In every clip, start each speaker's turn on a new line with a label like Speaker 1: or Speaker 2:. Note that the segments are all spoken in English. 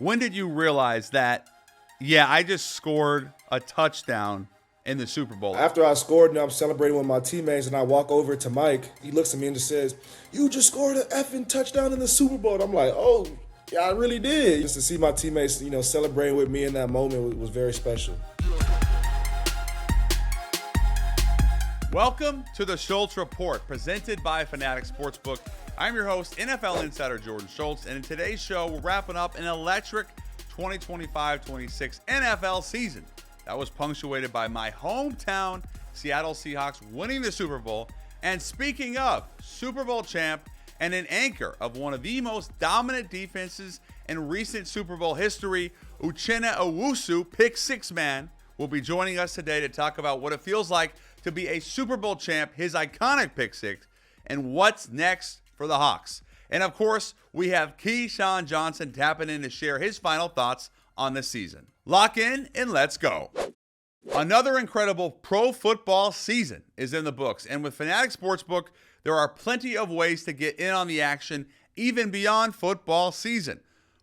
Speaker 1: When did you realize that, yeah, I just scored a touchdown in the Super Bowl?
Speaker 2: After I scored and I'm celebrating with my teammates and I walk over to Mike, he looks at me and just says, "You just scored an effing touchdown in the Super Bowl." And I'm like, "Oh, yeah, I really did." Just to see my teammates, celebrating with me in that moment was very special.
Speaker 1: Welcome to the Schultz Report, presented by Fanatics Sportsbook. I'm your host, NFL insider Jordan Schultz, and in today's show, we're wrapping up an electric 2025-26 NFL season that was punctuated by my hometown Seattle Seahawks winning the Super Bowl. And speaking of Super Bowl champ and an anchor of one of the most dominant defenses in recent Super Bowl history, Uchenna Nwosu, Pick-6 man, will be joining us today to talk about what it feels like to be a Super Bowl champ, his iconic Pick-6, and what's next for the Hawks. And of course, we have Keyshawn Johnson tapping in to share his final thoughts on the season. Lock in and let's go. Another incredible pro football season is in the books, and with Fanatics Sportsbook, there are plenty of ways to get in on the action even beyond football season.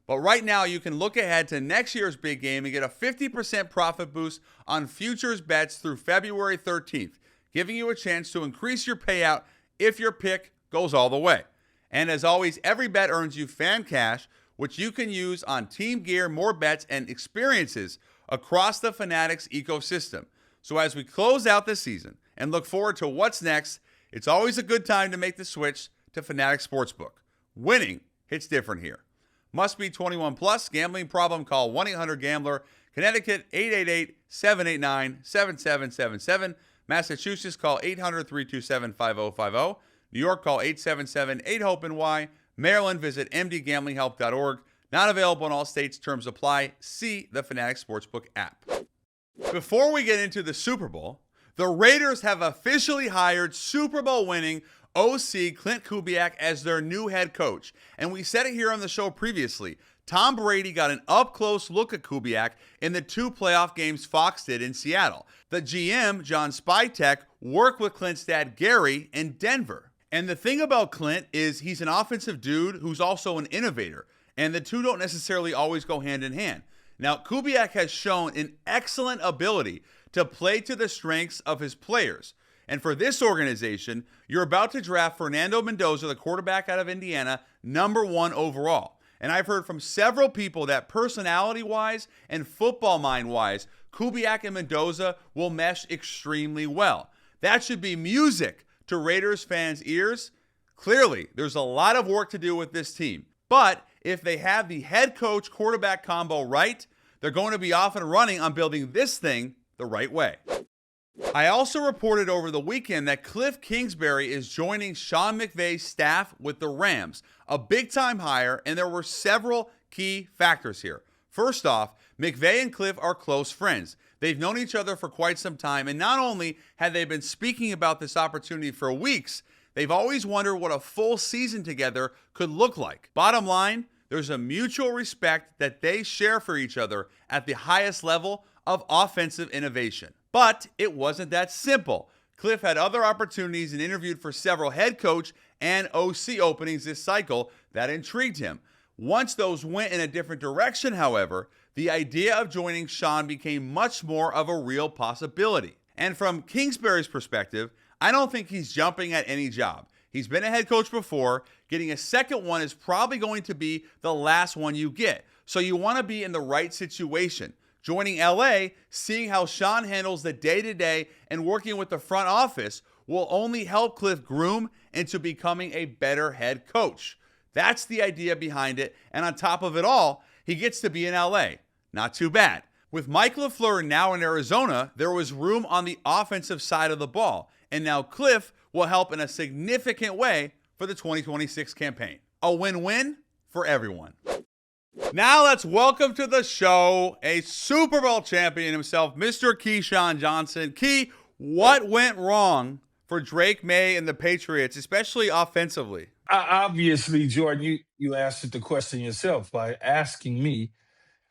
Speaker 1: But right now, you can look ahead to next year's big game and get a 50% profit boost on futures bets through February 13th, giving you a chance to increase your payout if your pick goes all the way. And as always, every bet earns you fan cash, which you can use on team gear, more bets, and experiences across the Fanatics ecosystem. So as we close out the season and look forward to what's next, it's always a good time to make the switch to Fanatics Sportsbook. Winning hits different here. Must be 21 plus. Gambling problem? Call 1-800-GAMBLER. Connecticut 888-789-7777. Massachusetts call 800-327-5050. New York call 877-8-HOPE-NY. Maryland visit mdgamblinghelp.org. Not available in all states. Terms apply. See the Fanatics Sportsbook app. Before we get into the Super Bowl, the Raiders have officially hired Super Bowl winning OC Klint Kubiak as their new head coach. And we said it here on the show previously. Tom Brady got an up-close look at Kubiak in the 2 playoff games Fox did in Seattle. The GM, John Spytek, worked with Klint's dad, Gary, in Denver. And the thing about Klint is he's an offensive dude who's also an innovator. And the two don't necessarily always go hand in hand. Now, Kubiak has shown an excellent ability to play to the strengths of his players. And for this organization, you're about to draft Fernando Mendoza, the quarterback out of Indiana, number 1 overall. And I've heard from several people that personality-wise and football mind-wise, Kubiak and Mendoza will mesh extremely well. That should be music to Raiders fans' ears. Clearly, there's a lot of work to do with this team. But if they have the head coach quarterback combo right, they're going to be off and running on building this thing the right way. I also reported over the weekend that Kliff Kingsbury is joining Sean McVay's staff with the Rams, a big-time hire, and there were several key factors here. First off, McVay and Kliff are close friends. They've known each other for quite some time, and not only had they been speaking about this opportunity for weeks, they've always wondered what a full season together could look like. Bottom line, there's a mutual respect that they share for each other at the highest level of offensive innovation. But it wasn't that simple. Kliff had other opportunities and interviewed for several head coach and OC openings this cycle that intrigued him. Once those went in a different direction, however, the idea of joining Sean became much more of a real possibility. And from Kingsbury's perspective, I don't think he's jumping at any job. He's been a head coach before. Getting a second one is probably going to be the last one you get. So you want to be in the right situation. Joining LA, seeing how Sean handles the day-to-day and working with the front office will only help Kliff groom into becoming a better head coach. That's the idea behind it. And on top of it all, he gets to be in LA. Not too bad. With Mike LaFleur now in Arizona, there was room on the offensive side of the ball. And now Kliff will help in a significant way for the 2026 campaign. A win-win for everyone. Now let's welcome to the show a Super Bowl champion himself, Mr. Keyshawn Johnson. Key, what went wrong for Drake Maye and the Patriots, especially offensively?
Speaker 3: Obviously, Jordan, you answered the question yourself by asking me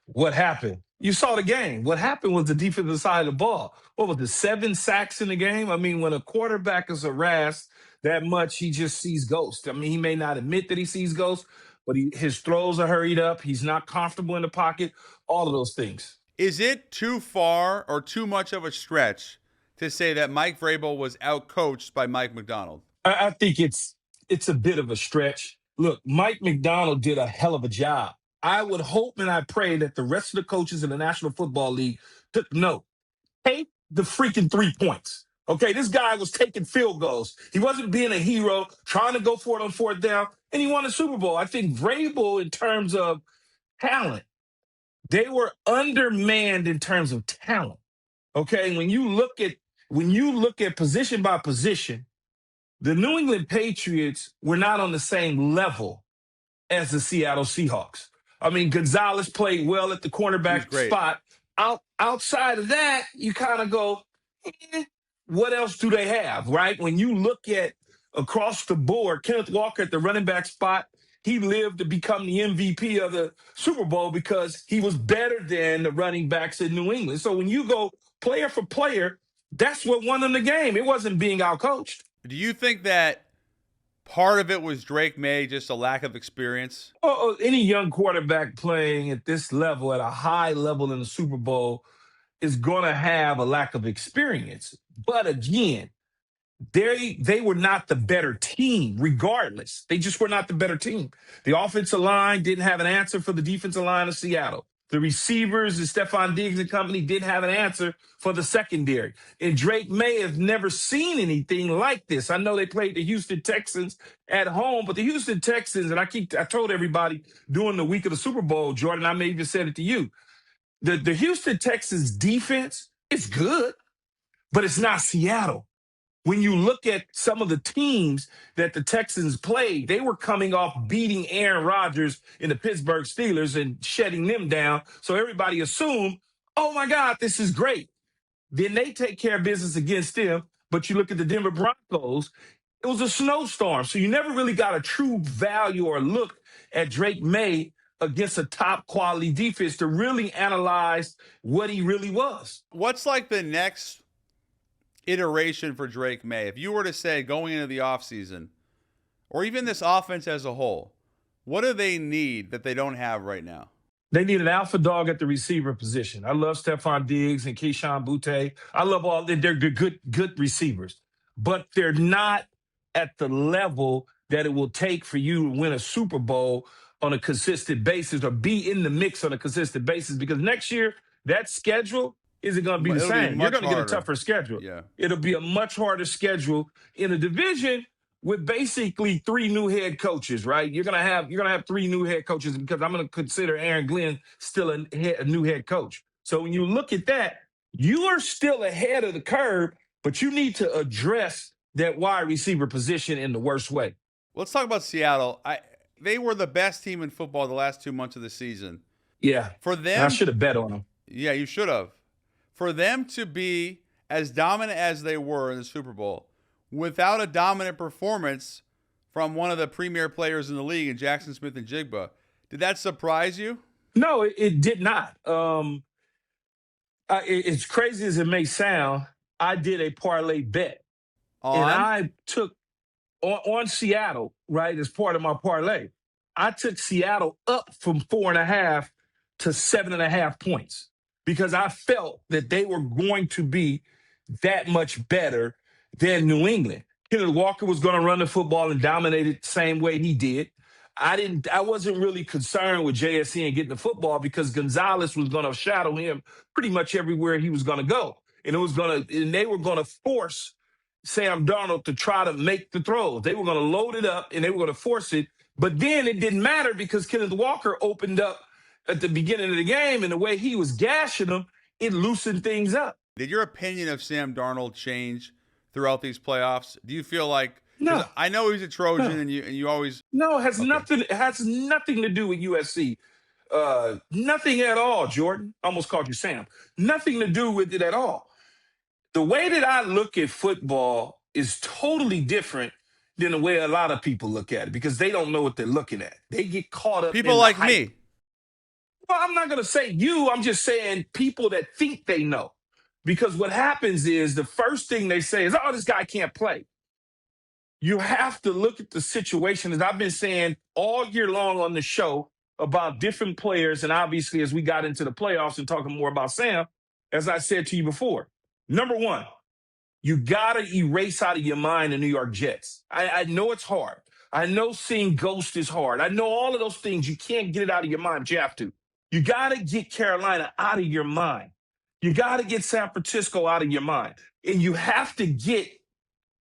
Speaker 3: what happened. You saw the game. What happened was the defensive side of the ball. What was it, 7 sacks in the game? I mean, when a quarterback is harassed that much, he just sees ghosts. I mean, he may not admit that he sees ghosts, but his throws are hurried up. He's not comfortable in the pocket, all of those things.
Speaker 1: Is it too far or too much of a stretch to say that Mike Vrabel was outcoached by Mike Macdonald?
Speaker 3: I think it's a bit of a stretch. Look, Mike Macdonald did a hell of a job. I would hope and I pray that the rest of the coaches in the National Football League took note. Take the freaking 3 points. Okay, this guy was taking field goals. He wasn't being a hero, trying to go for it on fourth down, and he won a Super Bowl. I think Vrabel, in terms of talent, they were undermanned in terms of talent. Okay, when you look at position by position, the New England Patriots were not on the same level as the Seattle Seahawks. I mean, Gonzalez played well at the cornerback spot. Outside of that, you kind of go, what else do they have, right? When you look at across the board, Kenneth Walker at the running back spot, he lived to become the MVP of the Super Bowl because he was better than the running backs in New England. So when you go player for player, that's what won them the game. It wasn't being outcoached.
Speaker 1: Do you think that part of it was Drake Maye, just a lack of experience?
Speaker 3: Any young quarterback playing at this level, at a high level in the Super Bowl, is going to have a lack of experience. But again, they were not the better team, regardless. They just were not the better team. The offensive line didn't have an answer for the defensive line of Seattle. The receivers and Stephon Diggs and company didn't have an answer for the secondary. And Drake Maye has never seen anything like this. I know they played the Houston Texans at home, but the Houston Texans, and I told everybody during the week of the Super Bowl, Jordan, I may even said it to you, the Houston Texans defense is good, but it's not Seattle. When you look at some of the teams that the Texans played, they were coming off beating Aaron Rodgers in the Pittsburgh Steelers and shutting them down. So everybody assumed, oh, my God, this is great. Then they take care of business against them. But you look at the Denver Broncos, it was a snowstorm. So you never really got a true value or look at Drake Maye against a top quality defense to really analyze what he really was.
Speaker 1: What's like the next iteration for Drake Maye? If you were to say going into the offseason, or even this offense as a whole, what do they need that they don't have right now?
Speaker 3: They need an alpha dog at the receiver position. I love Stephon Diggs and Keyshawn Butte. I love all they're good receivers, but they're not at the level that it will take for you to win a Super Bowl on a consistent basis or be in the mix on a consistent basis, because next year that schedule isn't going to be the same. You're going to get a tougher schedule.
Speaker 1: Yeah.
Speaker 3: It'll be a much harder schedule in a division with basically 3 new head coaches, right? You're gonna have 3 new head coaches, because I'm gonna consider Aaron Glenn still a new head coach. So when you look at that, you are still ahead of the curve, but you need to address that wide receiver position in the worst way.
Speaker 1: Let's talk about Seattle. They were the best team in football the last 2 months of the season.
Speaker 3: Yeah.
Speaker 1: For them,
Speaker 3: I should have bet on them.
Speaker 1: Yeah, you should have. For them to be as dominant as they were in the Super Bowl, without a dominant performance from one of the premier players in the league, in Jaxon Smith-Njigba, did that surprise you?
Speaker 3: No, it did not. As crazy as it may sound, I did a parlay bet. And I took on Seattle, right, as part of my parlay. I took Seattle up from 4.5 to 7.5 points, because I felt that they were going to be that much better than New England. Kenneth Walker was going to run the football and dominate it the same way he did. I wasn't really concerned with JSN and getting the football, because Gonzalez was going to shadow him pretty much everywhere he was going to go. And they were going to force Sam Darnold to try to make the throws. They were going to load it up and they were going to force it. But then it didn't matter, because Kenneth Walker opened up at the beginning of the game, and the way he was gashing them, it loosened things up.
Speaker 1: Did your opinion of Sam Darnold change throughout these playoffs? Do you feel like,
Speaker 3: no?
Speaker 1: I know he's a Trojan, and you always
Speaker 3: it has nothing. It has nothing to do with USC. Nothing at all, Jordan. Almost called you Sam. Nothing to do with it at all. The way that I look at football is totally different than the way a lot of people look at it, because they don't know what they're looking at. They get caught up.
Speaker 1: People like me.
Speaker 3: Well, I'm not going to say you. I'm just saying people that think they know. Because what happens is the first thing they say is, oh, this guy can't play. You have to look at the situation, as I've been saying all year long on the show about different players, and obviously as we got into the playoffs and talking more about Sam, as I said to you before, number one, you got to erase out of your mind the New York Jets. I know it's hard. I know seeing Ghost is hard. I know all of those things. You can't get it out of your mind, but you have to. You got to get Carolina out of your mind. You got to get San Francisco out of your mind. And you have to get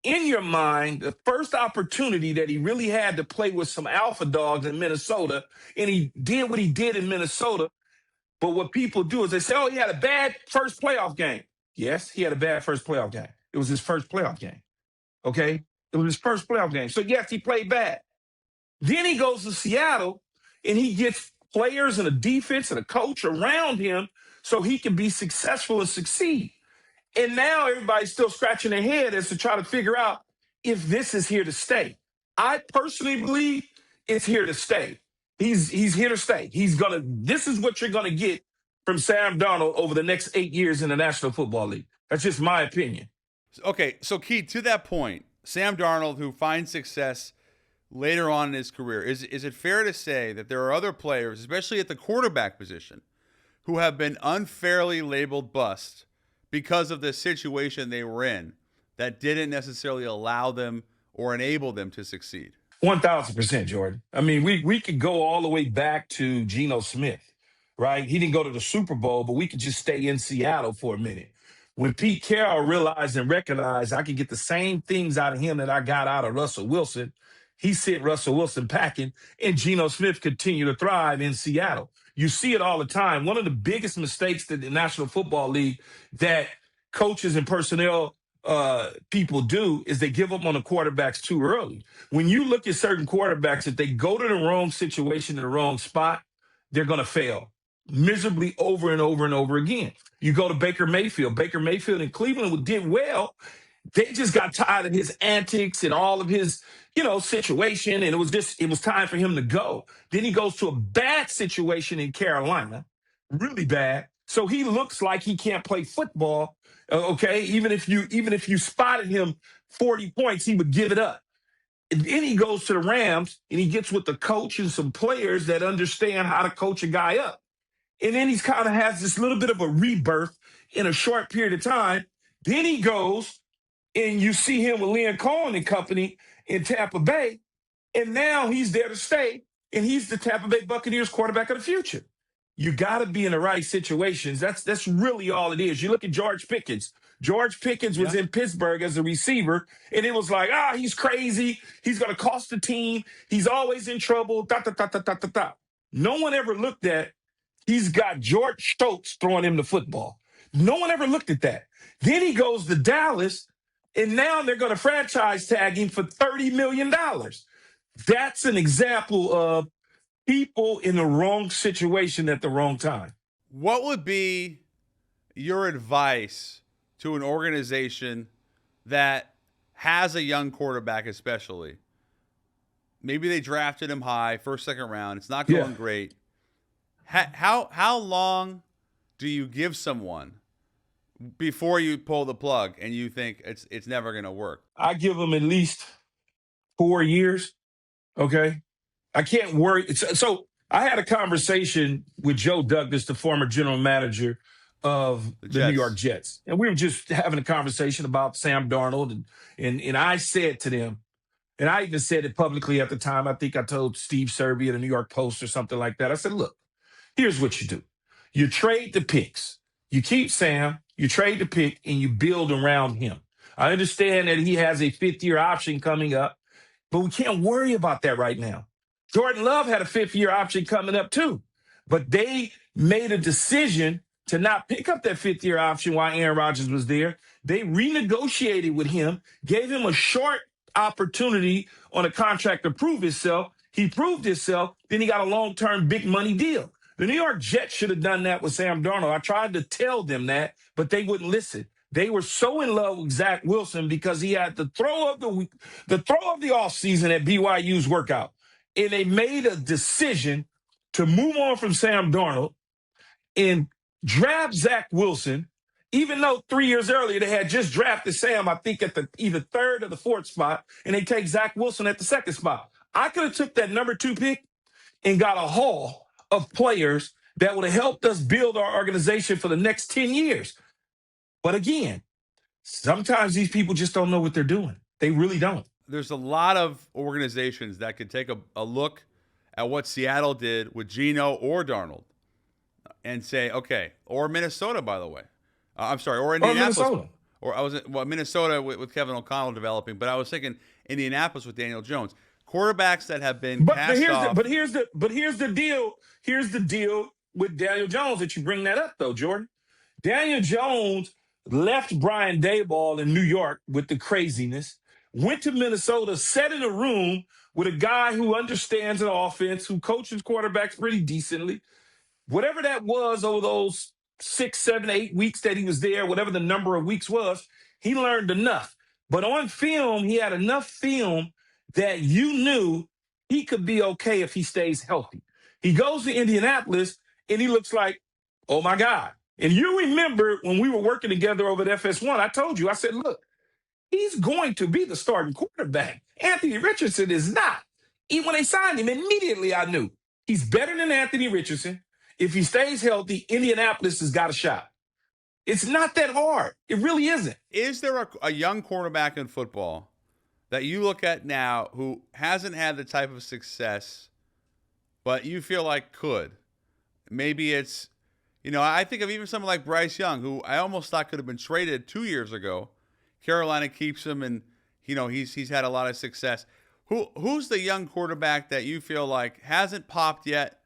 Speaker 3: in your mind the first opportunity that he really had to play with some alpha dogs in Minnesota, and he did what he did in Minnesota. But what people do is they say, oh, he had a bad first playoff game. Yes, he had a bad first playoff game. It was his first playoff game, okay? It was his first playoff game. So, yes, he played bad. Then he goes to Seattle, and he gets players and a defense and a coach around him so he can be successful and succeed. And now everybody's still scratching their head as to try to figure out if this is here to stay. I personally believe it's here to stay. He's here to stay. This is what you're gonna get from Sam Darnold over the next 8 years in the National Football League. That's just my opinion.
Speaker 1: Okay, so Key, to that point, Sam Darnold, who finds success later on in his career, is it fair to say that there are other players, especially at the quarterback position, who have been unfairly labeled bust because of the situation they were in that didn't necessarily allow them or enable them to succeed?
Speaker 3: 1,000%, Jordan. I mean, we could go all the way back to Geno Smith, right? He didn't go to the Super Bowl, but we could just stay in Seattle for a minute. When Pete Carroll realized and recognized I could get the same things out of him that I got out of Russell Wilson, he sent Russell Wilson packing, and Geno Smith continued to thrive in Seattle. You see it all the time. One of the biggest mistakes that the National Football League that coaches and personnel people do is they give up on the quarterbacks too early. When you look at certain quarterbacks, if they go to the wrong situation in the wrong spot, they're going to fail miserably over and over and over again. You go to Baker Mayfield. Baker Mayfield in Cleveland did well. They just got tired of his antics and all of his, situation, and it was time for him to go. Then he goes to a bad situation in Carolina, really bad. So he looks like he can't play football. Okay, even if you spotted him 40 points, he would give it up. And then he goes to the Rams and he gets with the coach and some players that understand how to coach a guy up. And then he's kind of has this little bit of a rebirth in a short period of time. Then he goes and you see him with Liam Cohen and company in Tampa Bay, and now he's there to stay, and he's the Tampa Bay Buccaneers quarterback of the future. You got to be in the right situations. That's really all it is. You look at George Pickens. George Pickens was in Pittsburgh as a receiver, and it was like, he's crazy. He's going to cost the team. He's always in trouble. No one ever looked at he's got George Schultz throwing him the football. No one ever looked at that. Then he goes to Dallas, and now they're going to franchise tag him for $30 million. That's an example of people in the wrong situation at the wrong time.
Speaker 1: What would be your advice to an organization that has a young quarterback, especially? Maybe they drafted him high, first, second round. It's not going great. How long do you give someone before you pull the plug and you think it's never going to work?
Speaker 3: I give them at least 4 years. Okay. I can't worry. So I had a conversation with Joe Douglas, the former general manager of the New York Jets. And we were just having a conversation about Sam Darnold. And I said to them, and I even said it publicly at the time, I think I told Steve Serby at the New York Post or something like that. I said, look, here's what you do. You trade the picks. You keep Sam, you trade the pick, and you build around him. I understand that he has a fifth-year option coming up, but we can't worry about that right now. Jordan Love had a fifth-year option coming up too, but they made a decision to not pick up that fifth-year option while Aaron Rodgers was there. They renegotiated with him, gave him a short opportunity on a contract to prove himself. He proved himself. Then he got a long-term big money deal. The New York Jets should have done that with Sam Darnold. I tried to tell them that, but they wouldn't listen. They were so in love with Zach Wilson because he had the throw of the offseason at BYU's workout. And they made a decision to move on from Sam Darnold and draft Zach Wilson Even though 3 years earlier they had just drafted Sam, I think at the either third or the fourth spot, and they take Zach Wilson at the second spot. I could have took that number 2 pick and got a haul of players that would have helped us build our organization for the next 10 years. But again, sometimes these people just don't know what they're doing. They really don't.
Speaker 1: There's a lot of organizations that could take a look at what Seattle did with Geno or Darnold and say, okay, or Minnesota, by the way. I'm sorry, or Indianapolis.
Speaker 3: Or Minnesota.
Speaker 1: Or I was Minnesota with Kevin O'Connell developing, but I was thinking Indianapolis with Daniel Jones. Quarterbacks that have been cast off.
Speaker 3: But here's the deal. Here's the deal with Daniel Jones that you bring that up, though, Jordan. Daniel Jones left Brian Daboll in New York with the craziness, went to Minnesota, sat in a room with a guy who understands an offense, who coaches quarterbacks pretty decently. Whatever that was over those 6, 7, 8 weeks that he was there, whatever the number of weeks was, he learned enough. But on film, he had enough film that you knew he could be okay if he stays healthy. He goes to Indianapolis, and he looks like, oh, my God. And you remember when we were working together over at FS1, I told you, I said, look, he's going to be the starting quarterback. Anthony Richardson is not. Even when they signed him, immediately I knew he's better than Anthony Richardson. If he stays healthy, Indianapolis has got a shot. It's not that hard. It really isn't.
Speaker 1: Is there a young quarterback in football that you look at now who hasn't had the type of success, but you feel like could? Maybe it's, I think of even someone like Bryce Young, who I almost thought could have been traded 2 years ago. Carolina keeps him, and he's had a lot of success. Who's the young quarterback that you feel like hasn't popped yet,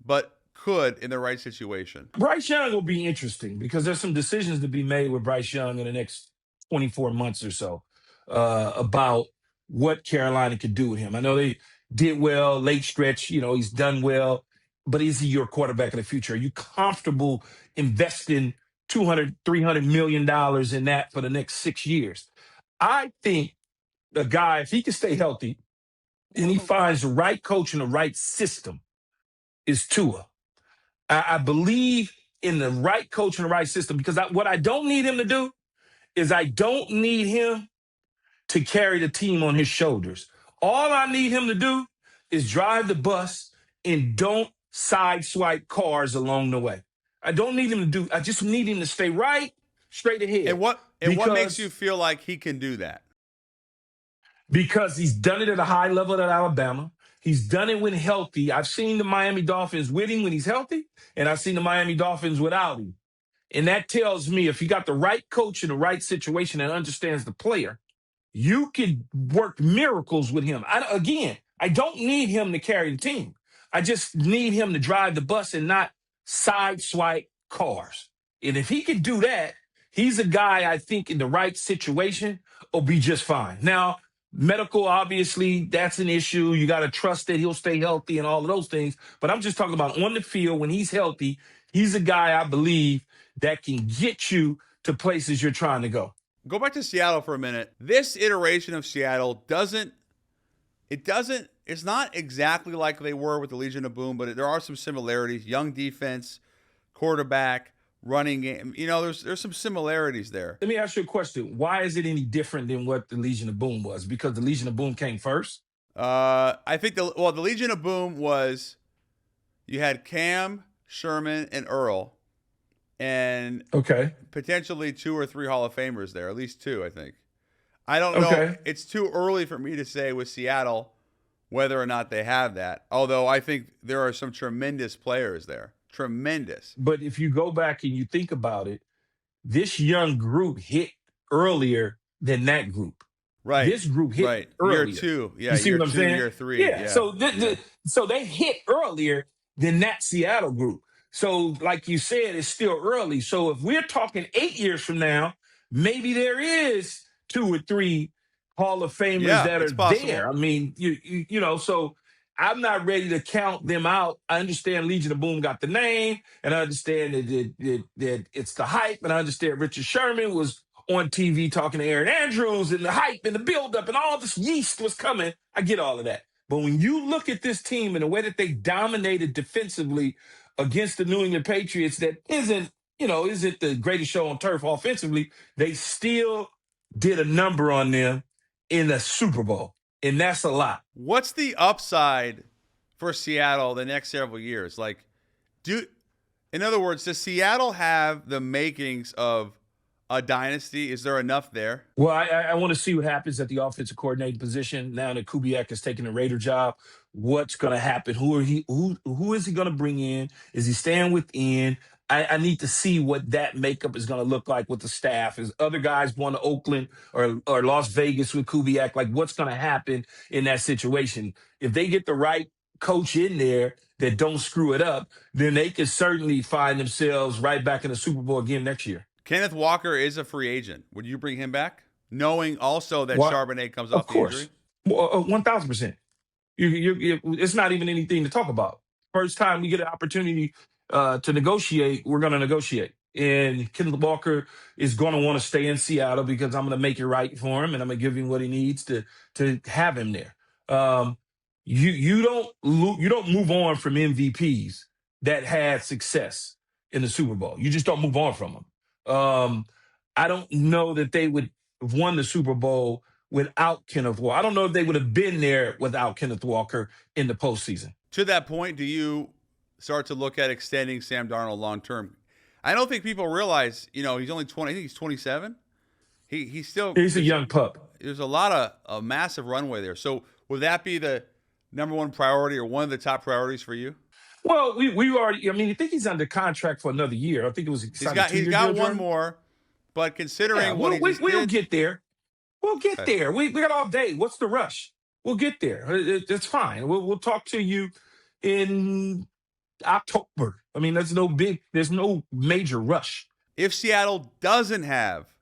Speaker 1: but could in the right situation?
Speaker 3: Bryce Young will be interesting because there's some decisions to be made with Bryce Young in the next 24 months or so about what Carolina could do with him. I know they did well, late stretch, he's done well, but is he your quarterback in the future? Are you comfortable investing $200, $300 million in that for the next 6 years? I think the guy, if he can stay healthy and he finds the right coach and the right system, is Tua. I believe in the right coach and the right system because what I don't need him to do is I don't need him to carry the team on his shoulders. All I need him to do is drive the bus and don't sideswipe cars along the way. I don't need him to do. I just need him to stay straight ahead.
Speaker 1: And what makes you feel like he can do that?
Speaker 3: Because he's done it at a high level at Alabama. He's done it when healthy. I've seen the Miami Dolphins with him when he's healthy, and I've seen the Miami Dolphins without him. And that tells me if you got the right coach in the right situation and understands the player, you could work miracles with him. I don't need him to carry the team. I just need him to drive the bus and not sideswipe cars. And if he could do that, he's a guy I think in the right situation will be just fine. Now, medical, obviously, that's an issue. You got to trust that he'll stay healthy and all of those things. But I'm just talking about on the field when he's healthy, he's a guy I believe that can get you to places you're trying to go.
Speaker 1: Go back to Seattle for a minute. This iteration of Seattle it's not exactly like they were with the Legion of Boom, but there are some similarities. Young defense, quarterback, running game. There's some similarities there.
Speaker 3: Let me ask you a question. Why is it any different than what the Legion of Boom was? Because the Legion of Boom came first?
Speaker 1: I think the Legion of Boom was you had Cam, Sherman, and Earl, and potentially 2 or 3 Hall of Famers there, at least 2, I think. I don't know. It's too early for me to say with Seattle whether or not they have that, although I think there are some tremendous players there. Tremendous.
Speaker 3: But if you go back and you think about it, this young group hit earlier than that group.
Speaker 1: Right.
Speaker 3: This group hit earlier.
Speaker 1: Year 2. Yeah.
Speaker 3: You see what I'm saying?
Speaker 1: Year 3.
Speaker 3: Yeah. So they hit earlier than that Seattle group. So like you said, it's still early. So if we're talking 8 years from now, maybe there is 2 or 3 Hall of Famers that are there. I mean, so I'm not ready to count them out. I understand Legion of Boom got the name, and I understand that it's the hype, and I understand Richard Sherman was on TV talking to Aaron Andrews, and the hype and the buildup and all this yeast was coming. I get all of that. But when you look at this team and the way that they dominated defensively against the New England Patriots, that isn't isn't the greatest show on turf offensively, they still did a number on them in the Super Bowl. And that's a lot.
Speaker 1: What's the upside for Seattle the next several years? Like, in other words, does Seattle have the makings of a dynasty? Is there enough there?
Speaker 3: Well, I want to see what happens at the offensive coordinating position now that Kubiak is taking the Raider job. What's going to happen? Who is he going to bring in? Is he staying within? I need to see what that makeup is going to look like with the staff. Is other guys going to Oakland or Las Vegas with Kubiak? Like, what's going to happen in that situation? If they get the right coach in there that don't screw it up, then they can certainly find themselves right back in the Super Bowl again next year.
Speaker 1: Kenneth Walker is a free agent. Would you bring him back, knowing also that Charbonnet comes off the injury?
Speaker 3: Of course, 1,000%. It's not even anything to talk about. First time we get an opportunity to negotiate, we're going to negotiate. And Kenneth Walker is going to want to stay in Seattle because I'm going to make it right for him, and I'm going to give him what he needs to have him there. You don't move on from MVPs that had success in the Super Bowl. You just don't move on from them. I don't know that they would have won the Super Bowl without Kenneth Walker. I don't know if they would have been there without Kenneth Walker in the postseason.
Speaker 1: To that point, do you start to look at extending Sam Darnold long term? I don't think people realize, he's only 20. I think he's 27. He's a young pup. There's a lot of massive runway there. So would that be the number one priority or one of the top priorities for you?
Speaker 3: Well, we already. I mean, I think he's under contract for another year. I think it was.
Speaker 1: He's got one more, but considering
Speaker 3: we'll get there. We'll get there. We got all day. What's the rush? We'll get there. It's fine. We'll talk to you in October. I mean, there's no major rush.
Speaker 1: If Seattle doesn't have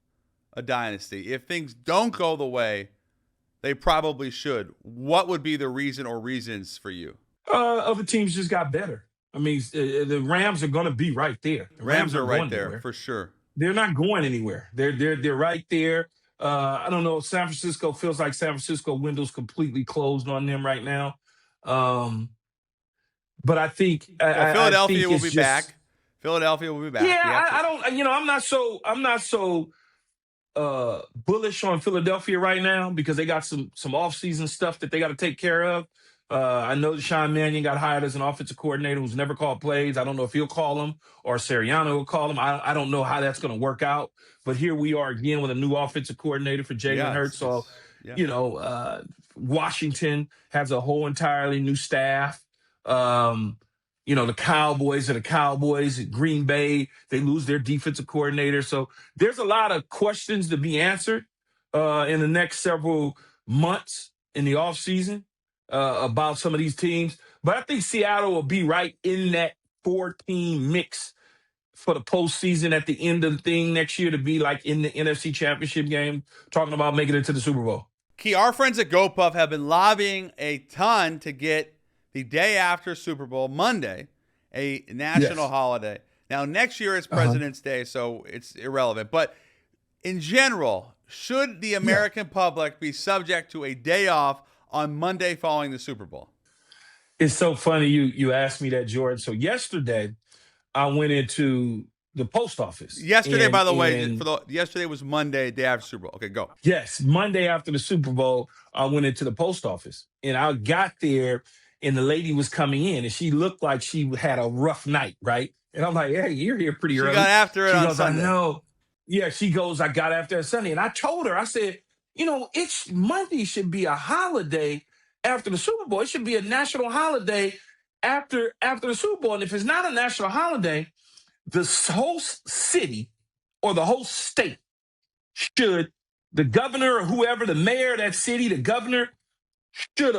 Speaker 1: a dynasty, if things don't go the way they probably should, what would be the reason or reasons for you?
Speaker 3: Other teams just got better. I mean, the Rams are going to be right there.
Speaker 1: The Rams are right there for sure.
Speaker 3: They're not going anywhere. They're right there. I don't know. San Francisco feels like San Francisco window's completely closed on them right now. But I think
Speaker 1: Philadelphia will be back. Philadelphia will be back.
Speaker 3: Yeah, I don't. I'm not so bullish on Philadelphia right now because they got some offseason stuff that they got to take care of. I know Sean Mannion got hired as an offensive coordinator who's never called plays. I don't know if he'll call them or Sirianni will call them. I don't know how that's going to work out. But here we are again with a new offensive coordinator for Jalen Hurts. So, Washington has a whole entirely new staff. The Cowboys are the Cowboys. Green Bay, they lose their defensive coordinator. So there's a lot of questions to be answered in the next several months in the offseason. About some of these teams. But I think Seattle will be right in that 4-team mix for the postseason at the end of the thing next year to be like in the NFC Championship game, talking about making it to the Super Bowl.
Speaker 1: Key, our friends at GoPuff have been lobbying a ton to get the day after Super Bowl, Monday, a national holiday. Now, next year is President's Day, so it's irrelevant. But in general, should the American public be subject to a day off on Monday following the Super Bowl?
Speaker 3: It's so funny you asked me that, Jordan. So yesterday, I went into the post office.
Speaker 1: Yesterday, by the way, yesterday was Monday, day after Super Bowl. Okay, go.
Speaker 3: Yes, Monday after the Super Bowl, I went into the post office. And I got there, and the lady was coming in, and she looked like she had a rough night, right? And I'm like, hey, you're here pretty early.
Speaker 1: She got after it on Sunday.
Speaker 3: I know. Yeah, she goes, I got after it Sunday. And I told her, I said, it's Monday should be a holiday after the Super Bowl. It should be a national holiday after the Super Bowl. And if it's not a national holiday, the whole city or the whole state should, the governor or whoever, the mayor of that city, the governor should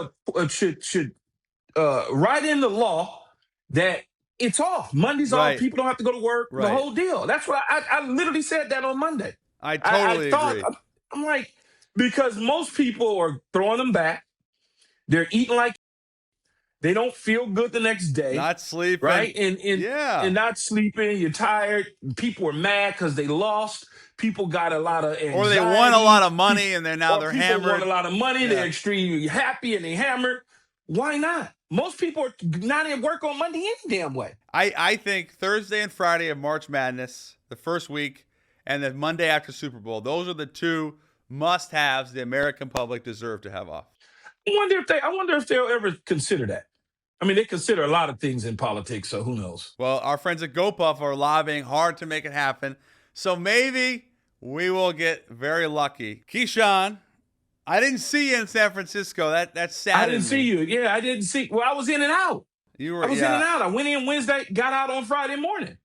Speaker 3: write in the law that it's off. Monday's off. People don't have to go to work. The whole deal. That's what I literally said that on Monday.
Speaker 1: I totally agree.
Speaker 3: I'm like, because most people are throwing them back. They're eating like they don't feel good the next day.
Speaker 1: Not sleeping.
Speaker 3: Right? And not sleeping. You're tired. People are mad because they lost. People got a lot of anxiety.
Speaker 1: Or they won a lot of money and they're hammered.
Speaker 3: People won a lot of money. They're extremely happy and they hammered. Why not? Most people are not at work on Monday any damn way.
Speaker 1: I think Thursday and Friday of March Madness, the first week, and then Monday after Super Bowl, those are the two must-haves the American public deserve to have off.
Speaker 3: I wonder if they'll ever consider that. I mean, they consider a lot of things in politics, so who knows?
Speaker 1: Well, our friends at GoPuff are lobbying hard to make it happen, so maybe we will get very lucky. Keyshawn, I didn't see you in San Francisco. That's sad.
Speaker 3: I didn't see you. Yeah, I didn't see. Well, I was in and out. I was in and out. I went in Wednesday, got out on Friday morning.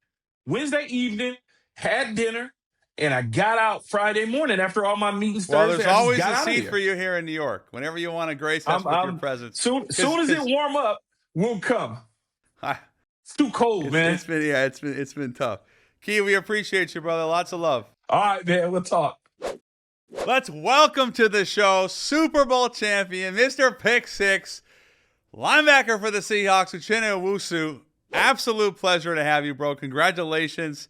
Speaker 3: Wednesday evening, had dinner, and I got out Friday morning after all my meetings Thursday.
Speaker 1: Well, there's always a seat for you here in New York. Whenever you want to grace us with your presence.
Speaker 3: Soon as it warm up, we'll come. It's too cold, man.
Speaker 1: It's been tough. Key, we appreciate you, brother. Lots of love.
Speaker 3: All right, man. We'll talk.
Speaker 1: Let's welcome to the show Super Bowl champion, Mr. Pick-6, linebacker for the Seahawks, Uchenna Nwosu. Absolute pleasure to have you, bro. Congratulations.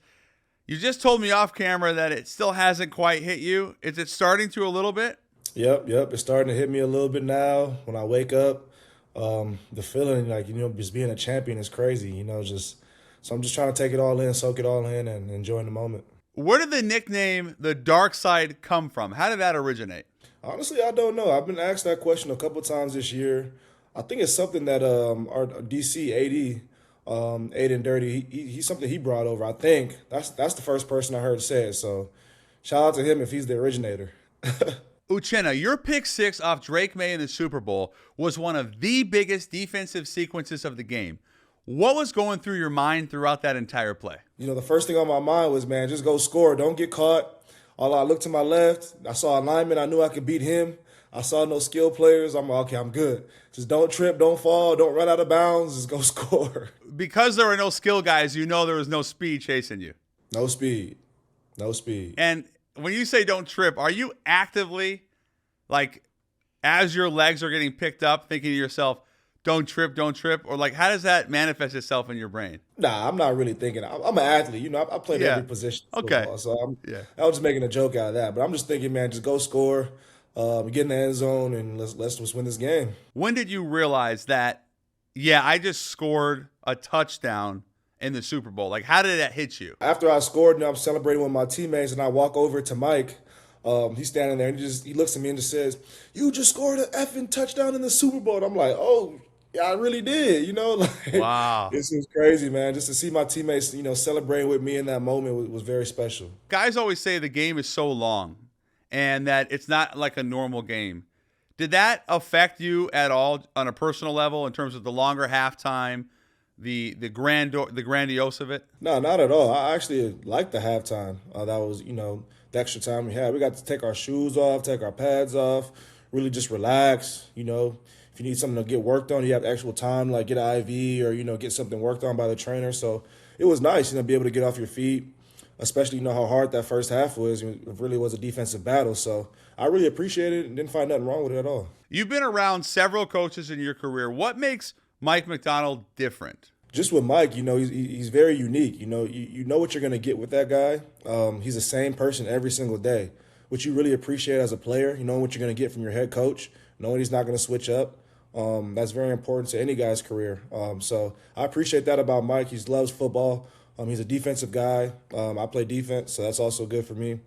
Speaker 1: You just told me off camera that it still hasn't quite hit you. Is it starting to a little bit?
Speaker 2: Yep. It's starting to hit me a little bit now when I wake up. The feeling like, just being a champion is crazy, so I'm just trying to take it all in, soak it all in, and enjoy the moment.
Speaker 1: Where did the nickname the Darkside come from? How did that originate?
Speaker 2: Honestly, I don't know. I've been asked that question a couple times this year. I think it's something that our DC AD, Aiden Dirty, he's something he brought over. I think that's the first person I heard say it. So shout out to him if he's the originator.
Speaker 1: Uchenna, your pick-6 off Drake Maye in the Super Bowl was one of the biggest defensive sequences of the game. What was going through your mind throughout that entire play?
Speaker 2: The first thing on my mind was, man, just go score. Don't get caught. I looked to my left. I saw a lineman. I knew I could beat him. I saw no skill players. I'm like, okay, I'm good. Just don't trip, don't fall, don't run out of bounds. Just go score.
Speaker 1: Because there were no skill guys, there was no speed chasing you.
Speaker 2: No speed.
Speaker 1: And when you say don't trip, are you actively, like, as your legs are getting picked up, thinking to yourself, don't trip, or like, how does that manifest itself in your brain?
Speaker 2: Nah, I'm not really thinking. I'm an athlete. I played every position.
Speaker 1: Okay.
Speaker 2: Football, so I was just making a joke out of that. But I'm just thinking, man, just go score, get in the end zone, and let's just win this game.
Speaker 1: When did you realize that, I just scored a touchdown in the Super Bowl? Like, how did that hit you?
Speaker 2: After I scored, and I'm celebrating with my teammates, and I walk over to Mike. He's standing there, and he looks at me and just says, "You just scored an effing touchdown in the Super Bowl." And I'm like, "Oh, yeah, I really did."
Speaker 1: Wow.
Speaker 2: This was crazy, man. Just to see my teammates, celebrating with me in that moment was very special.
Speaker 1: Guys always say the game is so long and that it's not like a normal game. Did that affect you at all on a personal level in terms of the longer halftime, the grandiose of it?
Speaker 2: No, not at all. I actually liked the halftime. That was, the extra time we had. We got to take our shoes off, take our pads off, really just relax. If you need something to get worked on, you have actual time, like get an IV or, get something worked on by the trainer. So it was nice, be able to get off your feet, especially, how hard that first half was. It really was a defensive battle. So I really appreciated it and didn't find nothing wrong with it at all.
Speaker 1: You've been around several coaches in your career. What makes Mike Macdonald different?
Speaker 2: Just with Mike, he's very unique. You know what you're going to get with that guy. He's the same person every single day, which you really appreciate as a player. You know what you're going to get from your head coach, knowing he's not going to switch up. That's very important to any guy's career. So I appreciate that about Mike. He loves football. He's a defensive guy. I play defense, so that's also good for me.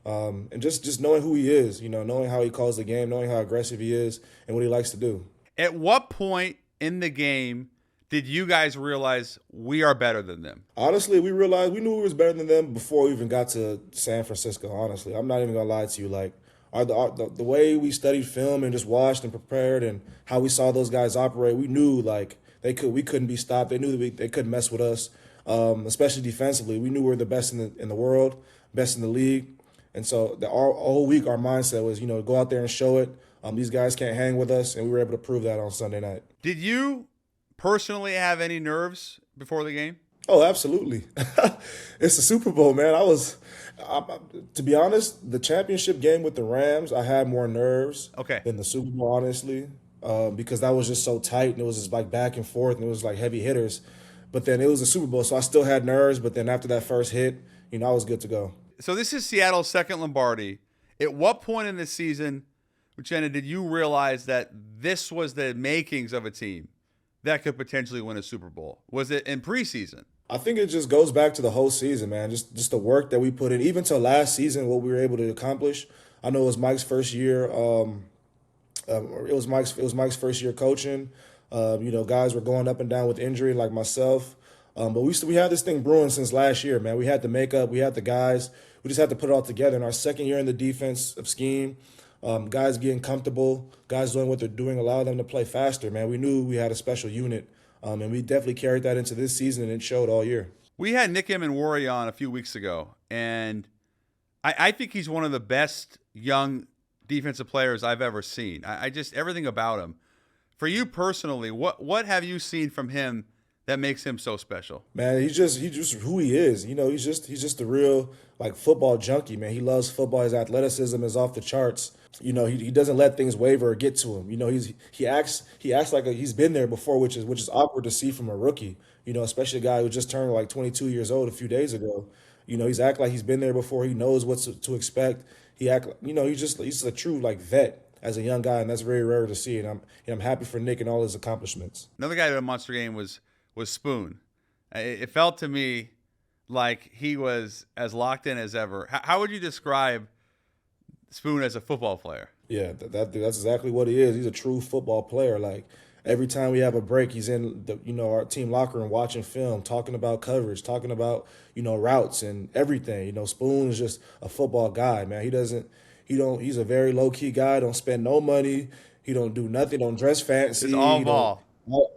Speaker 2: And just knowing who he is, knowing how he calls the game, knowing how aggressive he is and what he likes to do.
Speaker 1: At what point in the game did you guys realize we are better than them?
Speaker 2: Honestly, we knew we was better than them before we even got to San Francisco, honestly. I'm not even going to lie to you. Like, the way we studied film and just watched and prepared and how we saw those guys operate, we knew, like, we couldn't be stopped. They knew that they couldn't mess with us, especially defensively. We knew we were the best in the world, best in the league. And so all week our mindset was, go out there and show it. These guys can't hang with us, and we were able to prove that on Sunday night.
Speaker 1: Did you personally have any nerves before the game?
Speaker 2: Oh, absolutely. It's the Super Bowl, man. To be honest, the championship game with the Rams, I had more nerves than the Super Bowl, honestly, because that was just so tight, and it was just like back and forth, and it was like heavy hitters. But then it was the Super Bowl, so I still had nerves, but then after that first hit, I was good to go.
Speaker 1: So this is Seattle's second Lombardi. At what point in the season Uchenna, did you realize that this was the makings of a team that could potentially win a Super Bowl? Was it in preseason?
Speaker 2: I think it just goes back to the whole season, man. Just the work that we put in, even to last season, what we were able to accomplish. I know it was Mike's first year. It was Mike's first year coaching. Guys were going up and down with injury, like myself. But we had this thing brewing since last year, man. We had the makeup, we had the guys. We just had to put it all together. In our second year in the defensive scheme, guys getting comfortable, guys doing what they're doing, allow them to play faster, man. We knew we had a special unit. And we definitely carried that into this season, and it showed all year.
Speaker 1: We had Nick Emmanwori on a few weeks ago, and I think he's one of the best young defensive players I've ever seen. I just, everything about him. For you personally, what have you seen from him that makes him so special?
Speaker 2: Man, he's just who he is. He's just a real football junkie, man. He loves football. His athleticism is off the charts. He doesn't let things waver or get to him. He acts like he's been there before, which is awkward to see from a rookie. Especially a guy who just turned 22 years old a few days ago. He's act like he's been there before. He knows what to expect. He's just a true vet as a young guy, and that's very rare to see. And I'm happy for Nick and all his accomplishments.
Speaker 1: Another guy at a monster game was Spoon. It felt to me like he was as locked in as ever. How would you describe Spoon as a football player?
Speaker 2: Yeah, that's exactly what he is. He's a true football player. Every time we have a break, he's in our team locker room watching film, talking about coverage, talking about routes and everything. Spoon is just a football guy, man. He's a very low key guy. Don't spend no money. He don't do nothing. Don't dress fancy.
Speaker 1: It's all ball.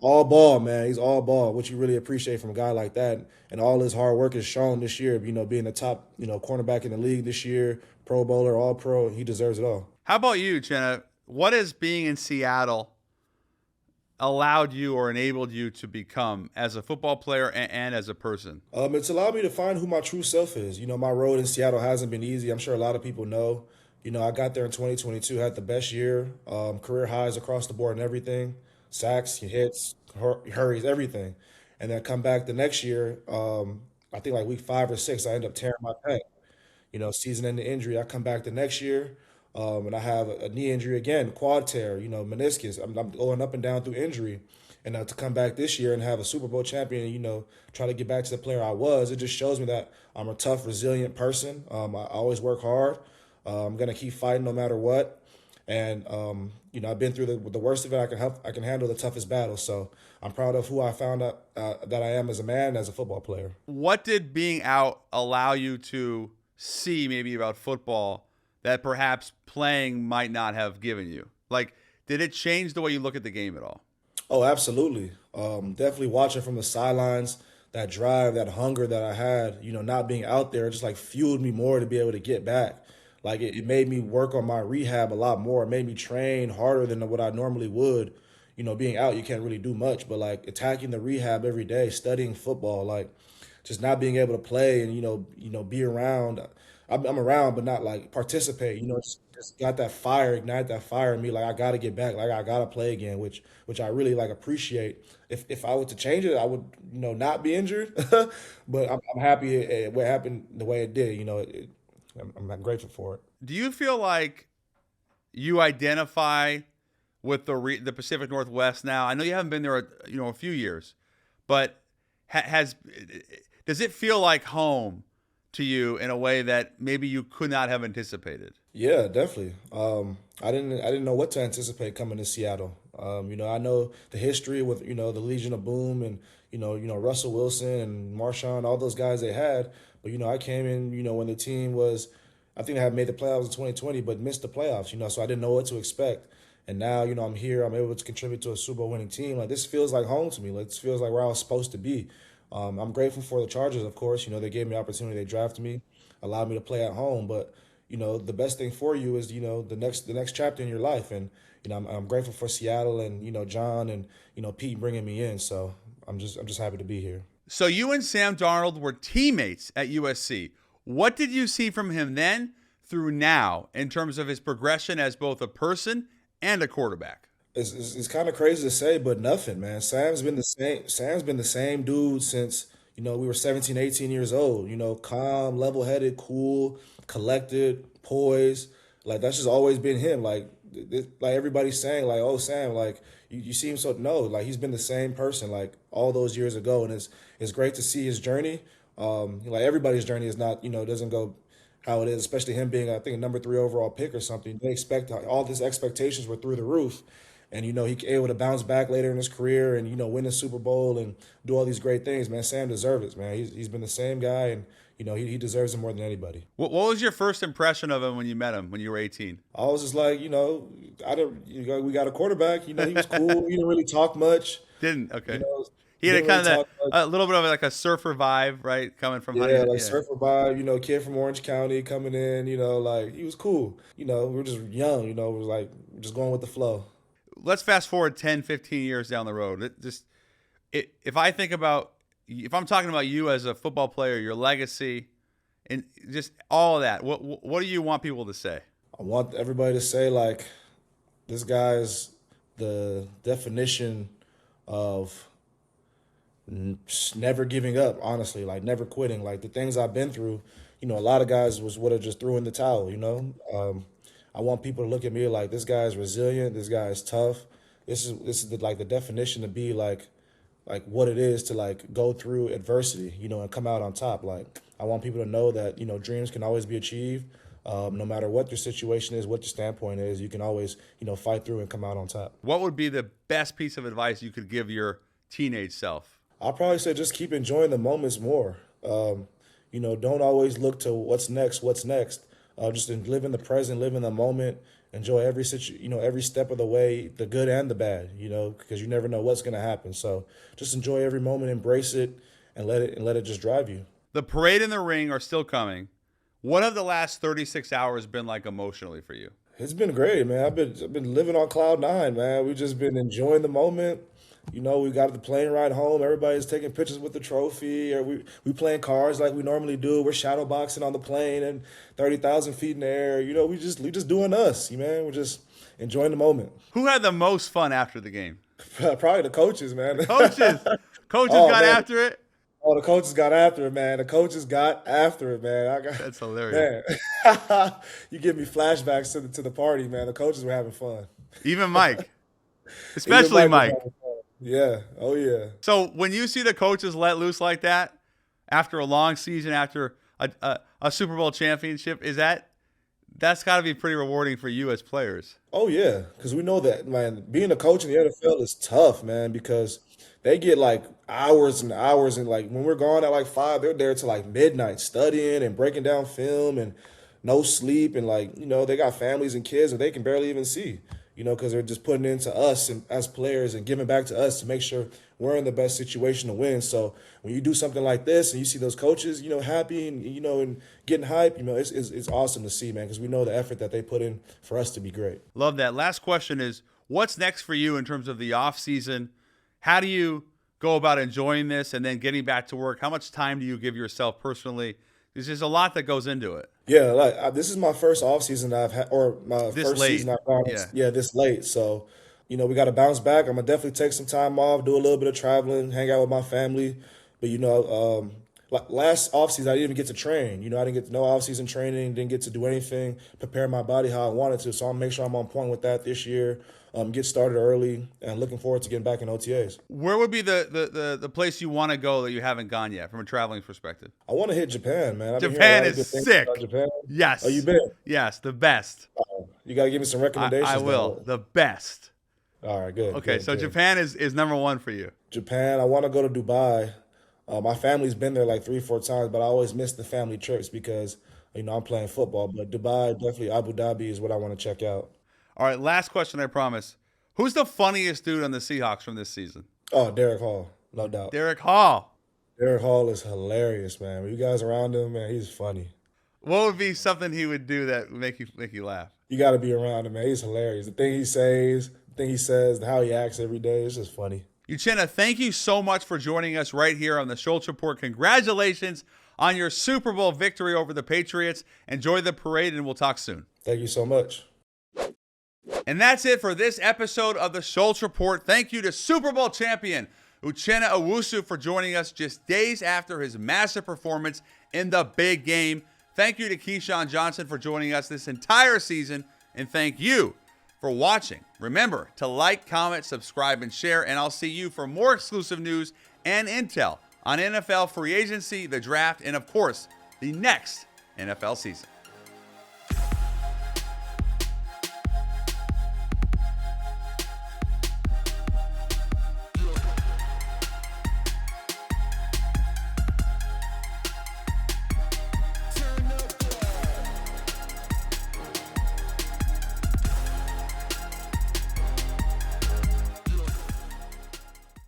Speaker 2: All ball, man. He's all ball, which you really appreciate from a guy like that. And all his hard work is shown this year, being the top, cornerback in the league this year, Pro Bowler, All Pro. He deserves it all.
Speaker 1: How about you, Uchenna? What has being in Seattle allowed you or enabled you to become as a football player and as a person?
Speaker 2: It's allowed me to find who my true self is. My road in Seattle hasn't been easy. I'm sure a lot of people know. I got there in 2022, had the best year, career highs across the board and everything. Sacks, hits, hurries, everything. And then come back the next year, I think week 5 or 6, I end up tearing my pec. Season-ending injury. I come back the next year, and I have a knee injury again, quad tear, meniscus. I'm going up and down through injury. And to come back this year and have a Super Bowl champion, try to get back to the player I was, it just shows me that I'm a tough, resilient person. I always work hard. I'm going to keep fighting no matter what. And, I've been through the worst of it. I can handle the toughest battle. So I'm proud of who I found out that I am as a man, as a football player.
Speaker 1: What did being out allow you to see maybe about football that perhaps playing might not have given you? Did it change the way you look at the game at all?
Speaker 2: Oh, absolutely. Definitely watching from the sidelines, that drive, that hunger that I had, not being out there, just fueled me more to be able to get back. It made me work on my rehab a lot more. It made me train harder than what I normally would. Being out, you can't really do much, but attacking the rehab every day, studying football, just not being able to play and, be around. I'm around, but not participate, just got that fire, ignite that fire in me. I got to get back. I got to play again, which I really appreciate. If I were to change it, I would, not be injured, but I'm happy it happened the way it did. I'm grateful for it.
Speaker 1: Do you feel like you identify with the Pacific Northwest now? I know you haven't been there, a few years, but does it feel like home to you in a way that maybe you could not have anticipated?
Speaker 2: Yeah, definitely. I didn't know what to anticipate coming to Seattle. I know the history with the Legion of Boom and Russell Wilson and Marshawn, all those guys they had. But I came in when the team was, I think they had made the playoffs in 2020, but missed the playoffs. So I didn't know what to expect. And now I'm here. I'm able to contribute to a Super Bowl winning team. This feels like home to me. This feels like where I was supposed to be. I'm grateful for the Chargers, of course. They gave me the opportunity. They drafted me, allowed me to play at home. But the best thing for you is the next chapter in your life. And I'm grateful for Seattle and John and Pete bringing me in. So I'm just happy to be here.
Speaker 1: So you and Sam Darnold were teammates at USC. What did you see from him then through now in terms of his progression as both a person and a quarterback?
Speaker 2: It's kind of crazy to say, but nothing, man. Sam's been the same. Sam's been the same dude since we were 17, 18 years old. Calm, level-headed, cool, collected, poised. That's just always been him. like everybody's saying, like, oh, Sam, like you seem so, no, like he's been the same person like all those years ago, and it's great to see his journey. Like everybody's journey is not, doesn't go how it is, especially him being, I think, a number 3 overall pick or something. They expect all these expectations were through the roof, and he able to bounce back later in his career and win the Super Bowl and do all these great things. Man, Sam deserves it, man. He's been the same guy, and he deserves it more than anybody.
Speaker 1: What was your first impression of him when you met him when you were 18?
Speaker 2: I was just like, we got a quarterback. He was cool. He didn't really talk much.
Speaker 1: Didn't okay. He had a little bit of like a surfer vibe, right? Coming from
Speaker 2: Huntington. Surfer vibe. Kid from Orange County coming in. Like he was cool. We were just young. It was like just going with the flow.
Speaker 1: Let's fast forward 10, 15 years down the road. If I'm talking about you as a football player, your legacy, and just all of that, what do you want people to say?
Speaker 2: I want everybody to say, like, this guy is the definition of never giving up, honestly, like never quitting. Like the things I've been through, a lot of guys would have just threw in the towel, I want people to look at me like this guy is resilient, this guy is tough. This is the definition to be like what it is to like go through adversity, and come out on top. Like I want people to know that, dreams can always be achieved. No matter what your situation is, what your standpoint is, you can always, fight through and come out on top.
Speaker 1: What would be the best piece of advice you could give your teenage self?
Speaker 2: I'll probably say just keep enjoying the moments more. Don't always look to what's next. Just live in the present, live in the moment, enjoy every every step of the way, the good and the bad, because you never know what's going to happen. So just enjoy every moment, embrace it, and let it just drive you.
Speaker 1: The parade and the ring are still coming. What have the last 36 hours been like emotionally for you?
Speaker 2: It's been great, man. I've been living on cloud 9, man. We've just been enjoying the moment. We got the plane ride home. Everybody's taking pictures with the trophy, or we playing cards like we normally do. We're shadow boxing on the plane and 30,000 feet in the air. We just doing us, man. We're just enjoying the moment.
Speaker 1: Who had the most fun after the game?
Speaker 2: Probably the coaches, man.
Speaker 1: The coaches got after it.
Speaker 2: Oh, the coaches got after it, man. That's
Speaker 1: hilarious.
Speaker 2: Man. You give me flashbacks to the party, man. The coaches were having fun.
Speaker 1: Even Mike. Especially Mike.
Speaker 2: Yeah. Oh, yeah.
Speaker 1: So when you see the coaches let loose like that after a long season, after a Super Bowl championship, that's got to be pretty rewarding for you as players?
Speaker 2: Oh, yeah, because we know that, man, being a coach in the NFL is tough, man, because they get like hours and hours. And like when we're gone at like 5, they're there till like midnight studying and breaking down film and no sleep. And like, they got families and kids that they can barely even see. Because they're just putting into us and as players and giving back to us to make sure we're in the best situation to win. So when you do something like this and you see those coaches, happy and, and getting hype, it's awesome to see, man, because we know the effort that they put in for us to be great.
Speaker 1: Love that. Last question is, what's next for you in terms of the off season? How do you go about enjoying this and then getting back to work? How much time do you give yourself personally? Because there's a lot that goes into it.
Speaker 2: Yeah, like this is my first offseason I've had, or my
Speaker 1: this
Speaker 2: first
Speaker 1: late.
Speaker 2: Season I've gone. Yeah, this late. So, we got to bounce back. I'm gonna definitely take some time off, do a little bit of traveling, hang out with my family. But like last offseason I didn't even get to train. I didn't get no offseason training, didn't get to do anything, prepare my body how I wanted to. So I'll make sure I'm on point with that this year. Get started early, and looking forward to getting back in OTAs.
Speaker 1: Where would be the place you want to go that you haven't gone yet from a traveling perspective?
Speaker 2: I want to hit Japan, man.
Speaker 1: Japan is sick.
Speaker 2: Japan.
Speaker 1: Yes.
Speaker 2: Oh, you been?
Speaker 1: Yes, the best.
Speaker 2: You got to give me some recommendations.
Speaker 1: I will. The best.
Speaker 2: All right, good.
Speaker 1: Okay,
Speaker 2: good,
Speaker 1: so
Speaker 2: good.
Speaker 1: Japan is number one for you.
Speaker 2: Japan. I want to go to Dubai. My family's been there like 3-4 times, but I always miss the family trips because I'm playing football. But Dubai, definitely Abu Dhabi is what I want to check out.
Speaker 1: All right, last question, I promise. Who's the funniest dude on the Seahawks from this season?
Speaker 2: Oh, Derek Hall, no doubt.
Speaker 1: Derek Hall.
Speaker 2: Derek Hall is hilarious, man. When you guys around him, man, he's funny.
Speaker 1: What would be something he would do that would make you laugh?
Speaker 2: You got to be around him, man. He's hilarious. The thing he says, how he acts every day, it's just funny.
Speaker 1: Uchenna, thank you so much for joining us right here on the Schultz Report. Congratulations on your Super Bowl victory over the Patriots. Enjoy the parade, and we'll talk soon.
Speaker 2: Thank you so much.
Speaker 1: And that's it for this episode of the Schultz Report. Thank you to Super Bowl champion Uchenna Nwosu for joining us just days after his massive performance in the big game. Thank you to Keyshawn Johnson for joining us this entire season. And thank you for watching. Remember to like, comment, subscribe, and share, and I'll see you for more exclusive news and intel on NFL free agency, the draft, and of course, the next NFL season.